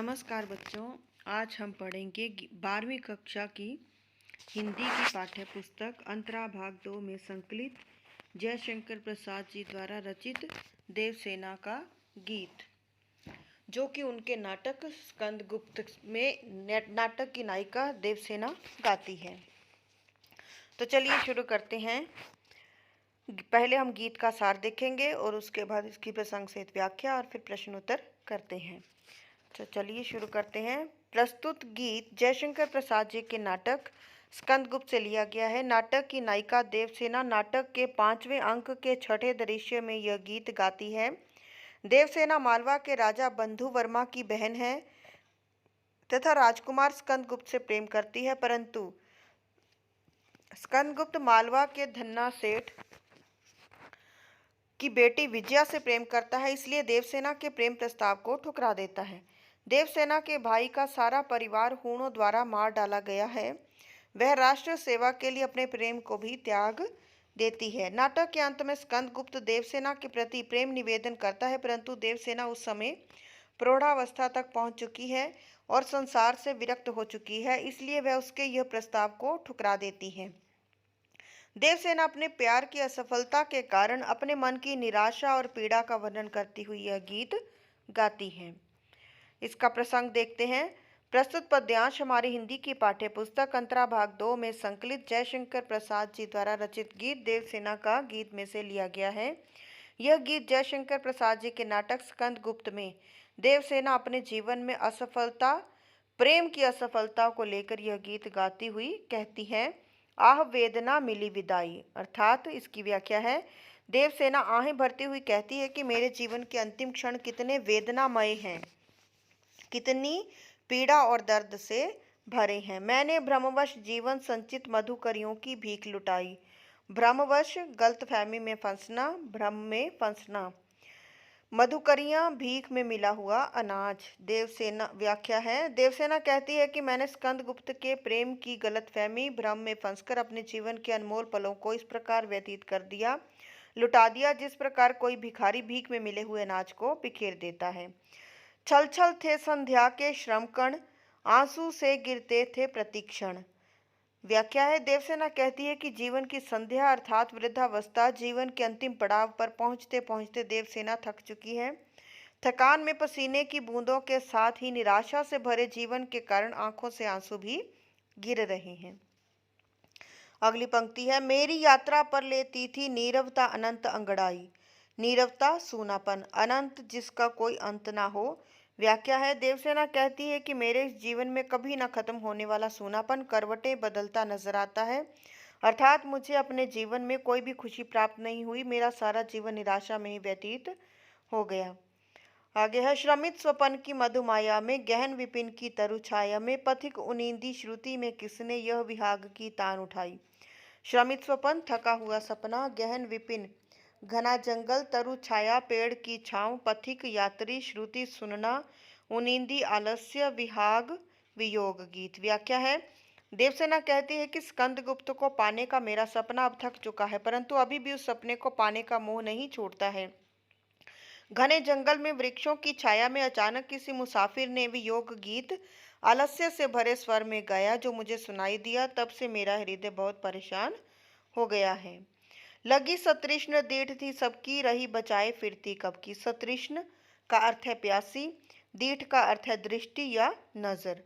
नमस्कार बच्चों, आज हम पढ़ेंगे 12वीं कक्षा की हिंदी की पाठ्य पुस्तक अंतरा भाग 2 में संकलित जयशंकर प्रसाद जी द्वारा रचित देवसेना का गीत, जो कि उनके नाटक स्कंदगुप्त में नाटक की नायिका देवसेना गाती है। तो चलिए शुरू करते हैं। पहले हम गीत का सार देखेंगे और उसके बाद इसकी प्रसंग सहित व्याख्या और फिर प्रश्न उत्तर करते हैं। तो चलिए शुरू करते हैं। प्रस्तुत गीत जयशंकर प्रसाद जी के नाटक स्कंदगुप्त से लिया गया है। नाटक की नायिका देवसेना नाटक के 5वें अंक के 6ठे दृश्य में यह गीत गाती है। देवसेना मालवा के राजा बंधु वर्मा की बहन है तथा राजकुमार स्कंदगुप्त से प्रेम करती है, परंतु स्कंदगुप्त मालवा के धन्ना सेठ की बेटी विजया से प्रेम करता है, इसलिए देवसेना के प्रेम प्रस्ताव को ठुकरा देता है। देवसेना के भाई का सारा परिवार हूणों द्वारा मार डाला गया है। वह राष्ट्र सेवा के लिए अपने प्रेम को भी त्याग देती है। नाटक के अंत में स्कंदगुप्त देवसेना के प्रति प्रेम निवेदन करता है, परंतु देवसेना उस समय प्रौढ़ावस्था तक पहुंच चुकी है और संसार से विरक्त हो चुकी है, इसलिए वह उसके यह प्रस्ताव को ठुकरा देती है। देवसेना अपने प्यार की असफलता के कारण अपने मन की निराशा और पीड़ा का वर्णन करती हुई यह गीत गाती है। इसका प्रसंग देखते हैं। प्रस्तुत पद्यांश हमारी हिंदी की पाठ्य पुस्तक अंतरा भाग 2 में संकलित जयशंकर प्रसाद जी द्वारा रचित गीत देवसेना का गीत में से लिया गया है। यह गीत जयशंकर प्रसाद जी के नाटक स्कंदगुप्त में देवसेना अपने जीवन में असफलता, प्रेम की असफलता को लेकर यह गीत गाती हुई कहती है, आह वेदना मिली विदाई। अर्थात इसकी व्याख्या है, देवसेना आहें भरती हुई कहती है कि मेरे जीवन के अंतिम क्षण कितने वेदनामय हैं, कितनी पीड़ा और दर्द से भरे हैं। मैंने भ्रमवश जीवन संचित मधुकरियों की भीख लुटाई। भ्रमवश गलतफहमी में फंसना, भ्रम में फंसना। मधुकरियां भीख में मिला हुआ अनाज। देवसेना व्याख्या है, देवसेना कहती है कि मैंने स्कंदगुप्त के प्रेम की गलतफहमी, भ्रम में फंसकर अपने जीवन के अनमोल पलों को इस प्रकार व्यतीत कर दिया, लुटा दिया, जिस प्रकार कोई भिखारी भीख में मिले हुए अनाज को बिखेर देता है। छल छल थे संध्या के श्रमकण, आंसू से गिरते थे प्रतिक्षण। व्याख्या है, देवसेना कहती है कि जीवन की संध्या अर्थात वृद्धावस्था, जीवन के अंतिम पड़ाव पर पहुंचते पहुंचते देवसेना थक चुकी है। थकान में पसीने की बूंदों के साथ ही निराशा से भरे जीवन के कारण आंखों से आंसू भी गिर रहे हैं। अगली पंक्ति है, मेरी यात्रा पर लेती थी नीरवता अनंत अंगड़ाई। नीरवता सूनापन, अनंत जिसका कोई अंत ना हो। व्याख्या है, देवसेना कहती है कि मेरे इस जीवन में कभी न खत्म होने वाला सूनापन करवटें बदलता नजर आता है, अर्थात मुझे अपने जीवन में कोई भी खुशी प्राप्त नहीं हुई। मेरा सारा जीवन निराशा में ही व्यतीत हो गया। आगे है, श्रमित स्वपन की मधुमाया में, गहन विपिन की तरु छाया में, पथिक उनींदी श्रुति में किसने यह विहाग की तान उठाई। श्रमित स्वपन थका हुआ सपना, गहन विपिन घना जंगल, तरु छाया पेड़ की छांव, पथिक यात्री श्रुति सुनना, उनींदी आलस्य, विहाग वियोग गीत। व्याख्या है, देवसेना कहती है कि स्कंदगुप्त को पाने का मेरा सपना अब थक चुका है, परंतु अभी भी उस सपने को पाने का मोह नहीं छोड़ता है। घने जंगल में वृक्षों की छाया में अचानक किसी मुसाफिर ने वियोग गीत आलस्य से भरे स्वर में गाया, जो मुझे सुनाई दिया। तब से मेरा हृदय बहुत परेशान हो गया है। लगी सतृष्ण दीठ थी सबकी, रही बचाए फिरती कब की। सतृष्ण का अर्थ है प्यासी, दीठ का अर्थ है दृष्टि या नजर।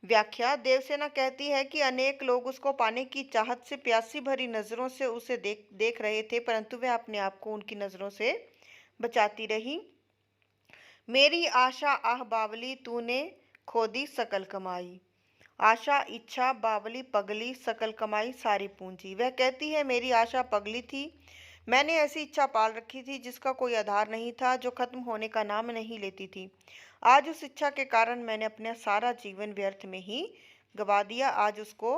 व्याख्या, देवसेना कहती है कि अनेक लोग उसको पाने की चाहत से प्यासी भरी नजरों से उसे देख रहे थे, परंतु वह अपने आप को उनकी नजरों से बचाती रही। मेरी आशा आह बावली, तूने खोदी सकल कमाई। आशा इच्छा बावली पगली, सकल कमाई सारी पूंजी। वह कहती है, मेरी आशा पगली थी, मैंने ऐसी इच्छा पाल रखी थी जिसका कोई आधार नहीं था, जो खत्म होने का नाम नहीं लेती थी। आज उस इच्छा के कारण मैंने अपना सारा जीवन व्यर्थ में ही गवा दिया। आज उसको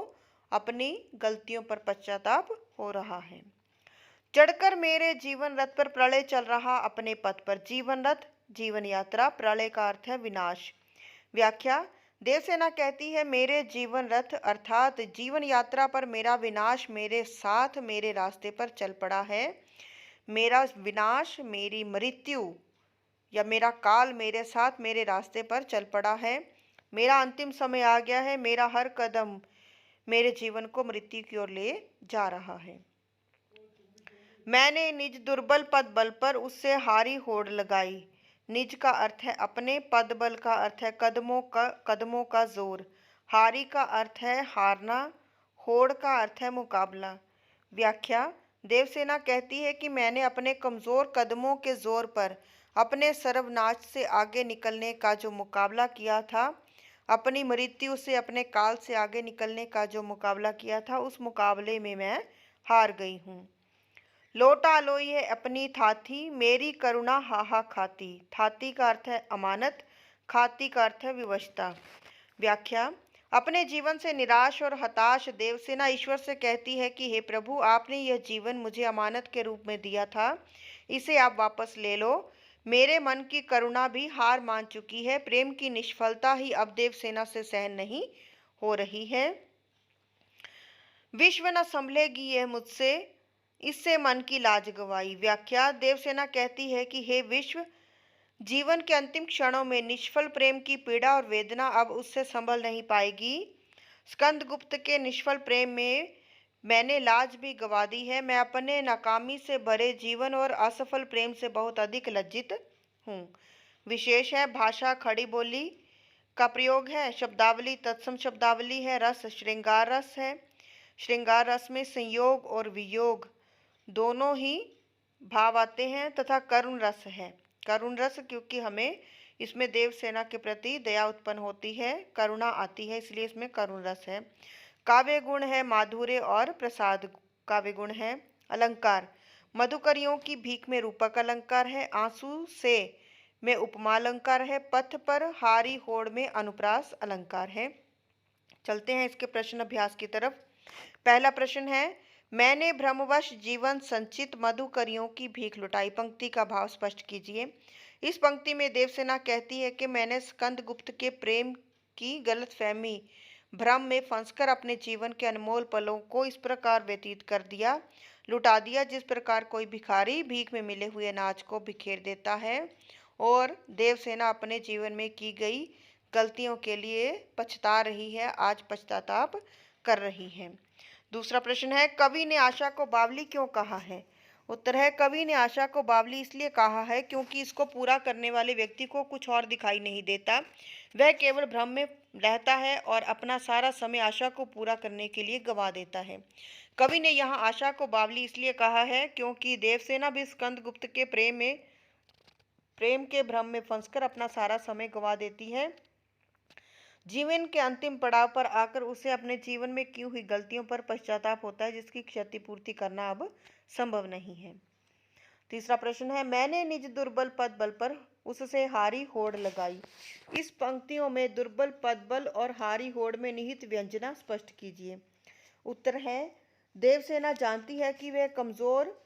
अपनी गलतियों पर पश्चाताप हो रहा है। चढ़कर मेरे जीवन रथ पर प्रलय चल रहा अपने पथ पर। जीवन रथ जीवन यात्रा, प्रलय का अर्थ है विनाश। व्याख्या, देवसेना कहती है, मेरे जीवन रथ अर्थात जीवन यात्रा पर मेरा विनाश मेरे साथ मेरे रास्ते पर चल पड़ा है। मेरा विनाश, मेरी मृत्यु या मेरा काल मेरे साथ मेरे रास्ते पर चल पड़ा है। मेरा अंतिम समय आ गया है, मेरा हर कदम मेरे जीवन को मृत्यु की ओर ले जा रहा है। मैंने निज दुर्बल पद बल पर उससे हारी होड़ लगाई। निज का अर्थ है अपने, पद बल का अर्थ है कदमों का जोर, हारी का अर्थ है हारना, होड़ का अर्थ है मुकाबला। व्याख्या। देवसेना कहती है कि मैंने अपने कमजोर कदमों के जोर पर अपने सर्वनाश से आगे निकलने का जो मुकाबला किया था, अपनी मृत्यु से, अपने काल से आगे निकलने का जो मुकाबला किया था, उस मुकाबले में मैं हार गई हूँ। लोटा लोई है अपनी थाथी, मेरी करुणा हाहा खाती। थाती का अर्थ है अमानत, खाती का अर्थ है विवशता। व्याख्या। अपने जीवन से निराश और हताश देवसेना ईश्वर से कहती है कि हे प्रभु, आपने यह जीवन मुझे अमानत के रूप में दिया था, इसे आप वापस ले लो। मेरे मन की करुणा भी हार मान चुकी है, प्रेम की निष्फलता ही अब देवसेना से सहन नहीं हो रही है। विश्व न संभलेगी यह मुझसे, इससे मन की लाज गवाई। व्याख्या। देवसेना कहती है कि हे विश्व, जीवन के अंतिम क्षणों में निष्फल प्रेम की पीड़ा और वेदना अब उससे संभल नहीं पाएगी। स्कंदगुप्त के निष्फल प्रेम में मैंने लाज भी गवा दी है। मैं अपने नाकामी से भरे जीवन और असफल प्रेम से बहुत अधिक लज्जित हूँ। विशेष है भाषा खड़ी बोली का प्रयोग है, शब्दावली तत्सम शब्दावली है, रस श्रृंगार रस है। श्रृंगार रस में संयोग और वियोग दोनों ही भाव आते हैं, तथा करुण रस है। करुण रस क्योंकि हमें इसमें देवसेना के प्रति दया उत्पन्न होती है, करुणा आती है, इसलिए इसमें करुण रस है। काव्य गुण है माधुर्य और प्रसाद, काव्य गुण है। अलंकार। मधुकरियों की भीख में रूपक अलंकार है, आंसू से में उपमा अलंकार है, पथ पर हारी होड़ में अनुप्रास अलंकार है। चलते हैं इसके प्रश्न अभ्यास की तरफ। पहला प्रश्न है, मैंने भ्रमवश जीवन संचित मधुकरियों की भीख लुटाई। पंक्ति का भाव स्पष्ट कीजिए। इस पंक्ति में देवसेना कहती है कि मैंने स्कंदगुप्त के प्रेम की गलतफहमी भ्रम में फंसकर अपने जीवन के अनमोल पलों को इस प्रकार व्यतीत कर दिया, लुटा दिया, जिस प्रकार कोई भिखारी भीख में मिले हुए अनाज को बिखेर देता है। और देवसेना अपने जीवन में की गई गलतियों के लिए पछता रही है, आज पश्चाताप कर रही है। दूसरा प्रश्न है, कवि ने आशा को बावली क्यों कहा है? उत्तर है, कवि ने आशा को बावली इसलिए कहा है क्योंकि इसको पूरा करने वाले व्यक्ति को कुछ और दिखाई नहीं देता, वह केवल भ्रम में रहता है और अपना सारा समय आशा को पूरा करने के लिए गंवा देता है। कवि ने यहाँ आशा को बावली इसलिए कहा है क्योंकि देवसेना भी स्कंदगुप्त के प्रेम के भ्रम में फंसकर अपना सारा समय गंवा देती है। जीवन के अंतिम पड़ाव पर आकर उसे अपने जीवन में की हुई गलतियों पर पश्चाताप होता है, जिसकी क्षतिपूर्ति करना अब संभव नहीं है। तीसरा प्रश्न है, मैंने निज दुर्बल पद बल पर उससे हारी होड़ लगाई। इस पंक्तियों में दुर्बल पद बल और हारी होड़ में निहित व्यंजना स्पष्ट कीजिए। उत्तर है, देवसेना जानती है कि वह कमजोर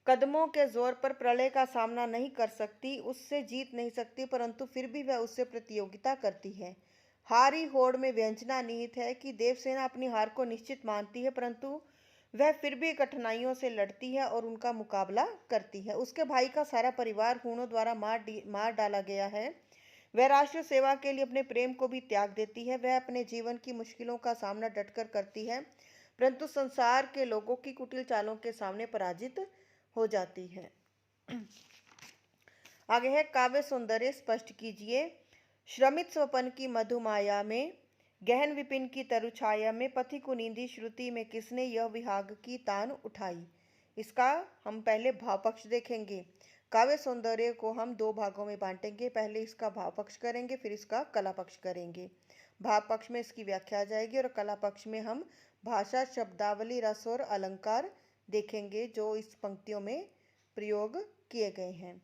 कदमों के जोर पर प्रलय का सामना नहीं कर सकती, उससे जीत नहीं सकती, परंतु फिर भी वह उससे प्रतियोगिता करती है। हारी होड़ में व्यंजना निहित है कि देवसेना अपनी हार को निश्चित मानती है, परंतु वह फिर भी कठिनाइयों से लड़ती है और उनका मुकाबला करती है। उसके भाई का सारा परिवार हूणों द्वारा मार डाला गया है। वह राष्ट्र सेवा के लिए अपने प्रेम को भी त्याग देती है। वह अपने जीवन की मुश्किलों का सामना डटकर करती है, परंतु संसार के लोगों की कुटिल चालों के सामने पराजित हो जाती है। आगे है, काव्य सौंदर्य स्पष्ट कीजिए। श्रमित स्वपन की मधुमाया में, गहन विपिन की तरु छाया में, पथि कुनींदी श्रुति में किसने यह विहाग की तान उठाई। इसका हम पहले भाव पक्ष देखेंगे। काव्य सौंदर्य को हम दो भागों में बांटेंगे, पहले इसका भाव पक्ष करेंगे, फिर इसका कला पक्ष करेंगे। भाव पक्ष में इसकी व्याख्या आ जाएगी और कला पक्ष में हम भाषा, शब्दावली, रस और अलंकार देखेंगे जो इस पंक्तियों में प्रयोग किए गए हैं।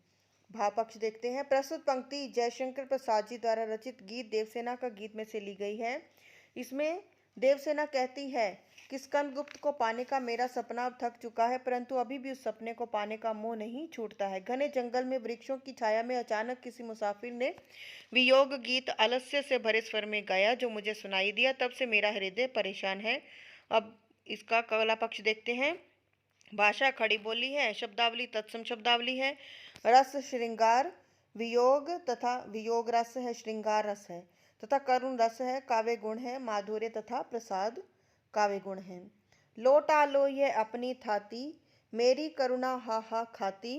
भाव पक्ष देखते हैं। प्रस्तुत पंक्ति जयशंकर प्रसाद जी द्वारा रचित गीत देवसेना का गीत में से ली गई है। इसमें देवसेना कहती है कि स्कंदगुप्त को पाने का मेरा सपना अब थक चुका है, परंतु अभी भी उस सपने को पाने का मोह नहीं छूटता है। घने जंगल में वृक्षों की छाया में अचानक किसी मुसाफिर ने वियोग गीत आलस्य से भरे स्वर में गाया, जो मुझे सुनाई दिया, तब से मेरा हृदय परेशान है। अब इसका कला पक्ष देखते हैं। भाषा खड़ी बोली है, शब्दावली तत्सम शब्दावली है, रस श्रृंगार वियोग तथा वियोग रस है, श्रृंगार रस है तथा करुण रस है, काव्य गुण है, माधुर्य तथा प्रसाद काव्य गुण है। लोटा लो ये अपनी थाती, मेरी करुणा हा हा खाती,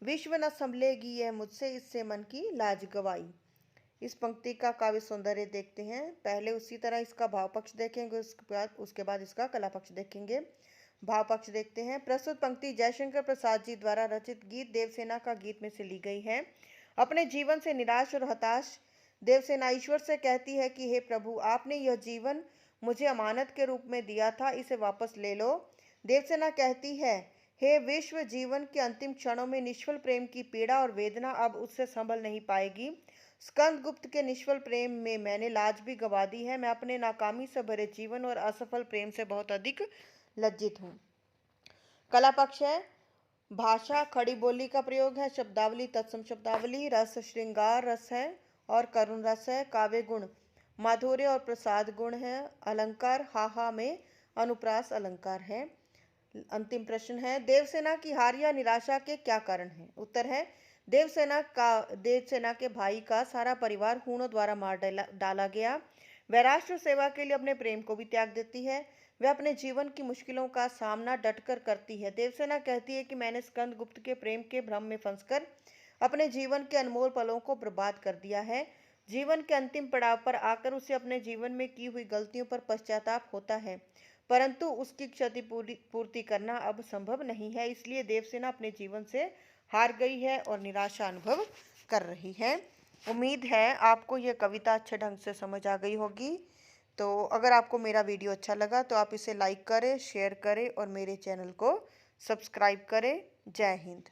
विश्व न संभलेगी यह मुझसे, इससे मन की लाज गवाई। इस पंक्ति का काव्य सौंदर्य देखते हैं। पहले उसी तरह इसका भाव पक्ष देखेंगे, उसके बाद इसका कला पक्ष देखेंगे। भाव पक्ष देखते हैं। प्रस्तुत पंक्ति जयशंकर प्रसाद जी द्वारा रचित गीत देवसेना का गीत में से ली गई है। अपने जीवन से निराश और हताश देवसेना ईश्वर से कहती है कि हे प्रभु, आपने यह जीवन मुझे अमानत के रूप में दिया था, इसे वापस ले लो। देवसेना कहती है, हे विश्व, जीवन के अंतिम क्षणों में निष्फल प्रेम की पीड़ा और वेदना अब उससे संभल नहीं पाएगी। स्कंद गुप्त के निष्फल प्रेम में मैंने लाज भी गंवा दी है। मैं अपने नाकामी से भरे जीवन और असफल प्रेम से बहुत अधिक लज्जित हूँ। कला पक्ष है। भाषा खड़ी बोली का प्रयोग है, शब्दावली तत्सम शब्दावली, रस श्रृंगार रस है और करुण रस है, काव्य गुण माधुर्य और प्रसाद गुण है, अलंकार हाहा में अनुप्रास अलंकार है। अंतिम प्रश्न है, देवसेना की हार या निराशा के क्या कारण हैं? उत्तर है, देवसेना के भाई का सारा परिवार हूणों द्वारा मार डाला गया। वह राष्ट्र सेवा के लिए अपने प्रेम को भी त्याग देती है। वह अपने जीवन की मुश्किलों का सामना डटकर करती है। देवसेना कहती है कि मैंने स्कंद गुप्त के प्रेम के भ्रम में फंसकर अपने जीवन के अनमोल पलों को बर्बाद कर दिया है। जीवन के अंतिम पड़ाव पर आकर उसे अपने जीवन में की हुई गलतियों पर पश्चाताप होता है, परंतु उसकी पूर्ति करना अब संभव नहीं है। इसलिए देवसेना अपने जीवन से हार गई है और निराशा अनुभव कर रही है। उम्मीद है आपको यह कविता अच्छे ढंग से समझ आ गई होगी। तो अगर आपको मेरा वीडियो अच्छा लगा तो आप इसे लाइक करें, शेयर करें और मेरे चैनल को सब्सक्राइब करें। जय हिंद।